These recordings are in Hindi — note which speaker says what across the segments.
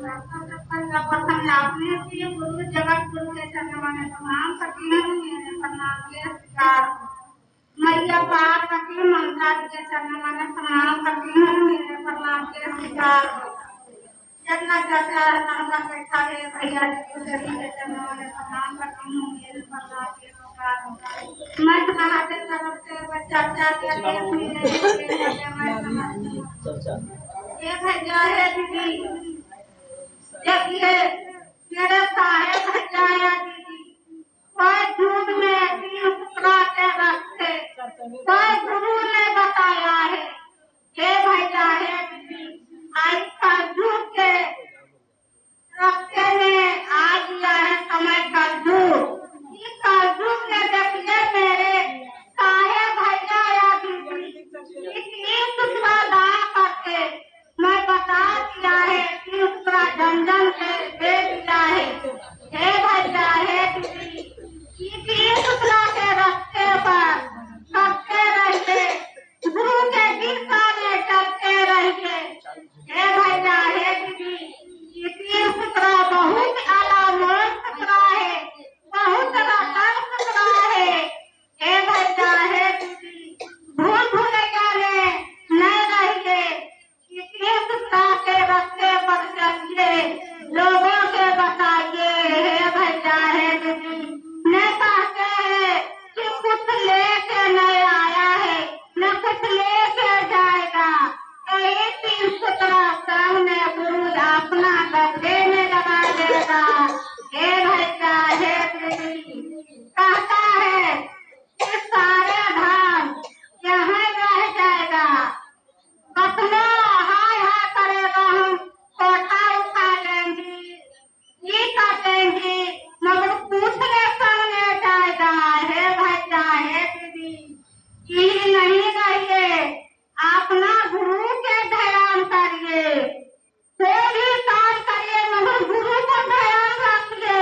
Speaker 1: आपने श्री गुरु जगत गुरु के चरणों में प्रणाम करती हूँ। मेरे प्रणाम के स्वीकार। मैया पार्वती ममता के चरणों में प्रणाम करती हूँ। मेरे प्रणाम के स्वीकार। जगन्नाथ चाचा नाम का बैठा है भैया जी सभी के चरणों में प्रणाम करती हूँ। मेरे प्रणाम के स्वीकार। मैं समाज के तरफ से चाचा के देश में ये भैया है दीदी। देखिए मेरे साहेब भैया है दीदी। कोई झूठ में पुतला के रखते कोई गुरु ने बताया है। ये भैया है दीदी। आज का झूठ के रखते ने आ गया है समय का झूठ। इस झूठ ने देखिए मेरे साहेब भैया या दीदी इस पुतला ला करके मैं बता दिया है कि उसका जंजन से दे दिया है। हे भैया है दीदी इस पुतला के रास्ते पर चलते रहिए। गुरु के दिशा में चलते रहिए। हे भैया है दीदी इसी पुतला बहुत अलामोल पुतला है। बहुत रतन पुतला है। हे भैया है दीदी भूल भुलैया में नहीं रहिए। इस पुतला के रास्ते पर चलिए। लोगों के बताइए। हे भैया है दीदी न कहते हैं कि कुछ लेके नहीं आया है न कुछ लेके जाएगा। एक ही पुतला सामने गुरु अपना गड्ढे में लगा देगा। हे भैया है दीदी कहता है कि सारे धाम यहाँ रह जाएगा। कतना हाय हाय करेगा हम कोठा उठा लेंगे ये कर देंगे मगर पूछने करने जाएगा। हे भैया है दीदी यही नहीं रहिए। अपना गुरु के ध्यान करिए। कोई भी काम करिए मगर गुरु को ध्यान रखिए।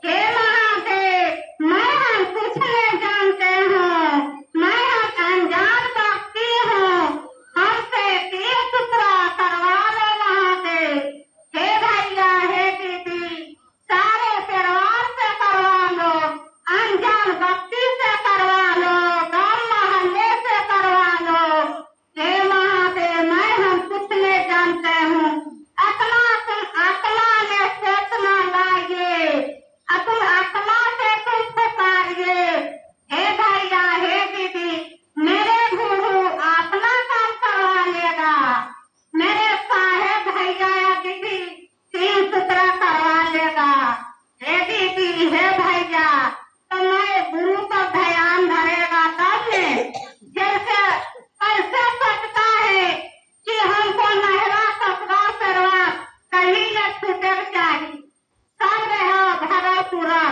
Speaker 1: हे महादेव मैं हम कुछ नहीं जानते हूँ। मैं हम अनजान व्यक्ति हूँ। हमसे तीर सुतरा करवा लो महादेव। हे भैया है दीदी सारे परिवार से करवा लो। अनजान व्यक्ति से करवा लो। गाँव मोहल्ले से करवा लो। हे महादेव मैं हम कुछ नहीं जानते हूँ। अकला तुम अकला में चेतना लाइए। तुम अकला से तुम पुकारिए। हे भैया है दीदी मेरे गुरु अपना काम करवा लेगा। मेरे साहेब भैया या दीदी तीन सुतरा करवा लेगा। हे दीदी हे भैया तो मैं गुरु पर ध्यान धरेगा तब ने जैसे कैसे सकता है कि हमको नहरा कपड़ा सरवा कहीं न छूटे चाहिए। सब रहो भरा पूरा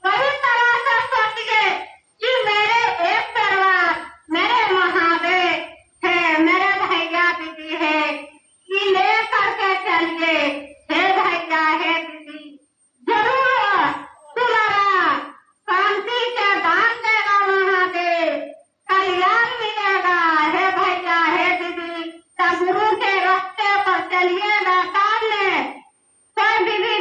Speaker 1: वही तरह से सोचिए कि मेरे एक परिवार मेरे महादेव है मेरे भैया दीदी है कि ले करके चलिए। हे भैया है दीदी जरूर तुम्हारा शांति के दान देगा महादेव। कल्याण मिलेगा। हे भैया है दीदी तब गुरु के रास्ते पर चलिएगा। सामने कोई भी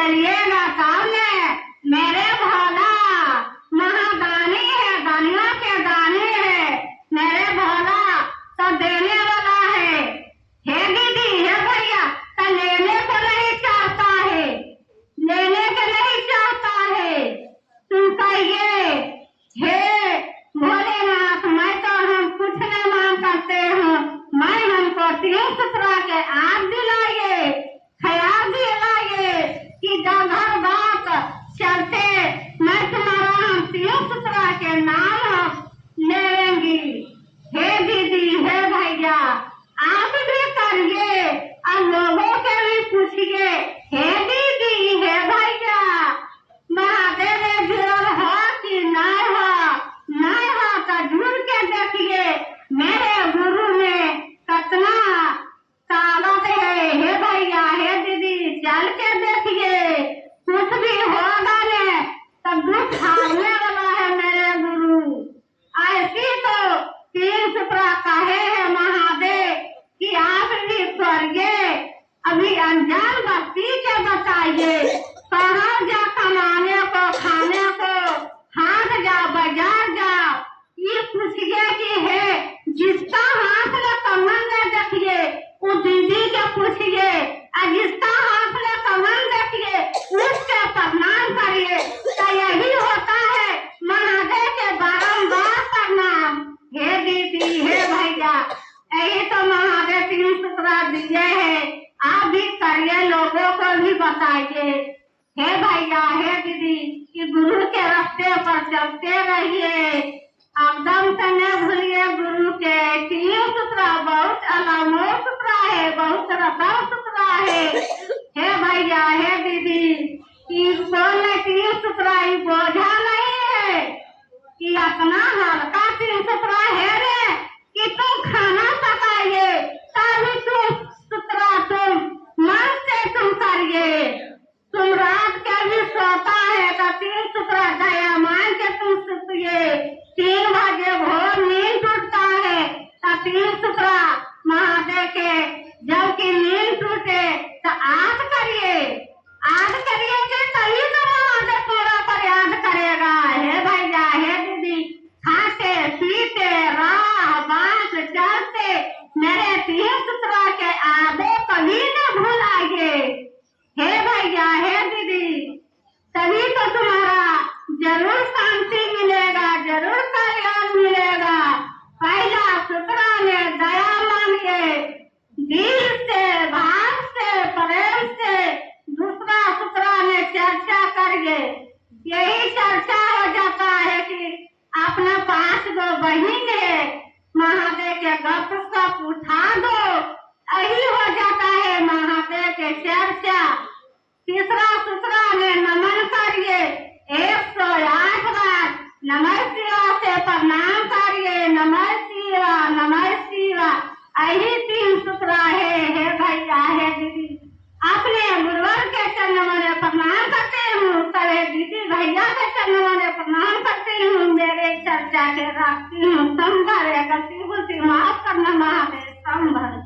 Speaker 1: चलिएगा सामने मेरे भोला, महादानी है, दानियों के दानी है मेरे भोला, तो देने वाला है। हे दीदी, हे भैया, तो लेने को नहीं चाहता है, लेने के नहीं चाहता है। तुम कहिए हे भोलेनाथ, मैं तो हम कुछ नहीं मांग करते हूँ, मैं हमको तीन सुतरा के आप दिलाइए, ख्याल दिलाइए कि घर बात चलते मैं तुम्हारा हम तीन सुतरा के नाम लेंगी। हे दीदी, हे भैया, आप भी करिए और लोगों के भी पूछिए। हे दीदी, हे भैया, महादेव में जुड़ल हो कि नहीं हो, नहीं हो तो जुड़ के देखिए मेरे गुरु में कितना ताकत है। हे भैया, हे दीदी, चल के देखिए, कुछ भी होगा ने तो दुख हारने वाला है मेरे गुरु। ऐसी तो तीन सुतरा कहे है महादेव कि आप भी करिए, अभी अनजान बस्ती के बताइए, कहाँ जा कमाने को, खाने को, हाथ जा बाजार जा, ये पूछिए कि है जिसका हाथ में कमल में देखिए वो दीदी के पूछिए, और जिसका हाथ में कमल देखिए उसके प्रणाम करिए। तो यही होता है महादेव के बारंबार प्रणाम। हे दीदी, हे भैया, यही तो महादेव तीन सुतरा दिए है, आप भी करिए, लोगों को भी बताइए। हे भैया, हे दीदी, कि गुरु के रास्ते पर चलते रहिए, एकदम से न भूलिए गुरु के। तीन सुतरा बहुत अनमोल सुतरा है, बहुत रतन सुतरा है। हे भैया, हे दीदी, कि बोलने तीन सुतरा ही बोझा नहीं है, कि अपना हल्का तीन सुतरा है रे, कि तुम खाना पकाइए तभी तुम सुतरा तुम मन से तुम करिए। तुम रात के भी सोता है तो तीन सुतरा दया मान के तुम सुतिए। 3 बजे भोर नींद टूटता है तो तीन सुतरा महादेव के जबकि नींद टूटे तो याद करिए, याद करिए कि तभी तो महादेव पूरा पर याद करेगा। हे भैया, हे दीदी, खाते पीते राह बात चलते मेरे तीन सुतरा के आदे कभी न भुलाइए। हे भैया, हे दीदी, तभी तो तुम्हारा जरूर शांति मिलेगा, जरूर कल्याण मिलेगा। पहला सुतरा में दया मानिए, दिल से, भाव से, प्रेम से, दूसरा सुतरा में चर्चा करिए। यही चर्चा हो जाता है कि अपने 5 गो बहन है, महादेव के गप सप उठा दो, यही हो जाता है महादेव के चर्चा। तीसरा सुतरा में नमन करिए, 108 बार नमः शिवाय से प्रणाम करिए, नमः शिवाय, नमः शिवाय। यही 3 सुतरा है। हे भैया, हे दीदी, अपने गुरुवर के चरणों में प्रणाम करते हूँ, सभी दीदी भैया के चरणों में प्रणाम करती हूँ। मेरे चर्चा के रखती हूँ संभर, गति बुद्धि माफ करना महादेव संभर।